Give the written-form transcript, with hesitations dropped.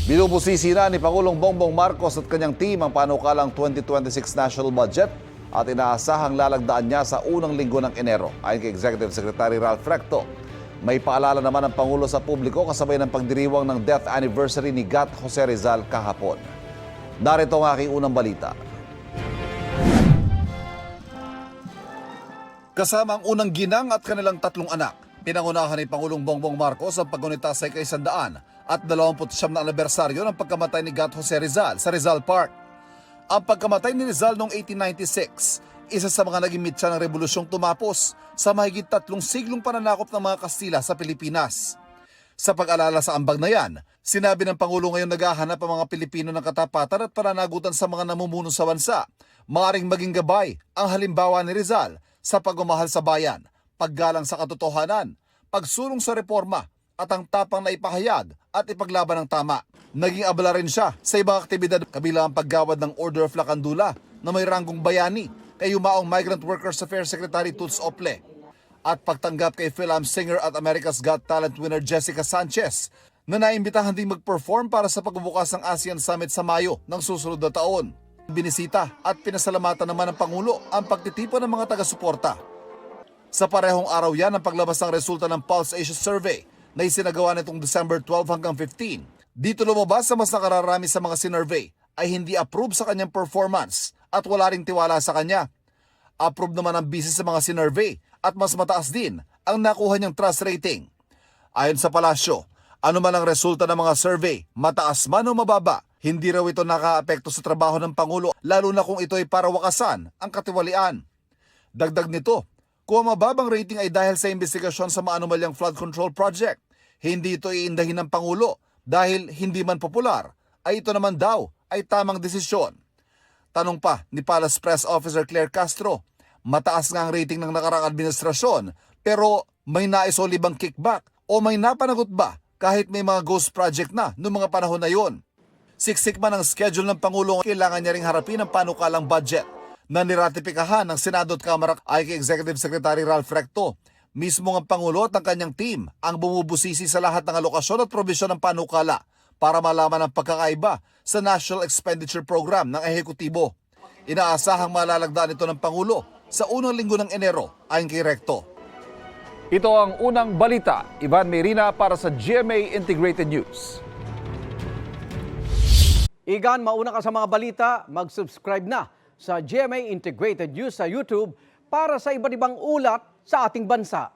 Binubusisi na ni Pangulong Bongbong Marcos at kanyang team ang panukalang 2026 national budget at inaasahang lalagdaan niya sa unang linggo ng Enero. Ayon kay Executive Secretary Ralph Recto, may paalala naman ang Pangulo sa publiko kasabay ng pagdiriwang ng death anniversary ni Gat Jose Rizal kahapon. Narito ang aking unang balita. Kasama ang unang ginang at kanilang tatlong anak, pinangunahan ni Pangulong Bongbong Marcos ang paggunita sa ika-100 at 29 na anibersaryo ng pagkamatay ni Gat Jose Rizal sa Rizal Park. Ang pagkamatay ni Rizal noong 1896, isa sa mga naging mitya ng rebolusyong tumapos sa mahigit 3 siglong pananakop ng mga Kastila sa Pilipinas. Sa pag-alala sa ambag na yan, sinabi ng Pangulo ngayon naghahanap ang mga Pilipino ng katapatan at pananagutan sa mga namumuno sa bansa. Maaring maging gabay ang halimbawa ni Rizal sa pagmamahal sa bayan, paggalang sa katotohanan, pagsulong sa reforma, at ang tapang na ipahayag at ipaglaban ng tama. Naging abala rin siya sa ibang aktibidad kabilang ang paggawad ng Order of Lacandula na may ranggong bayani kay yumaong Migrant Workers Affairs Secretary Toots Ople at pagtanggap kay film singer at America's Got Talent winner Jessica Sanchez na naimbitahan ding mag-perform para sa pagbubukas ng ASEAN Summit sa Mayo ng susunod na taon. Binisita at pinasalamatan naman ng Pangulo ang pagtitipon ng mga taga-suporta. Sa parehong araw yan ang paglabas ng resulta ng Pulse Asia Survey na isinagawa nitong December 12 hanggang 15. Dito lumabas sa mas nakararami sa mga sinurvey ay hindi approve sa kanyang performance at wala ring tiwala sa kanya. Approve naman ang bisis sa mga sinurvey at mas mataas din ang nakuha niyang trust rating. Ayon sa palasyo, ano man ang resulta ng mga survey, mataas man o mababa, hindi raw ito nakaapekto sa trabaho ng Pangulo lalo na kung ito ay para wakasan ang katiwalian. Dagdag nito, kung mababang rating ay dahil sa investigasyon sa maanumalyang flood control project, hindi ito iindahin ng Pangulo dahil hindi man popular, ay ito naman daw ay tamang desisyon. Tanong pa ni Palace Press Officer Claire Castro, mataas nga ang rating ng nakarang administrasyon pero may nais o libang kickback o may napanagot ba kahit may mga ghost project na noong mga panahon na yon? Siksik man ang schedule ng Pangulo, kailangan niya ring harapin ang panukalang budget na niratipikahan ng Senado at Kamara ay kay Executive Secretary Ralph Recto. Mismo ang Pangulo at ang kanyang team ang bumubusisi sa lahat ng alokasyon at probisyon ng panukala para malaman ang pagkakaiba sa National Expenditure Program ng ehekutibo. Inaasahang malalagdaan ito ng Pangulo sa unang linggo ng Enero ayon kay Recto. Ito ang unang balita. Ivan Merina para sa GMA Integrated News. Igan, mauna ka sa mga balita, mag-subscribe na sa GMA Integrated News sa YouTube para sa iba't ibang ulat sa ating bansa.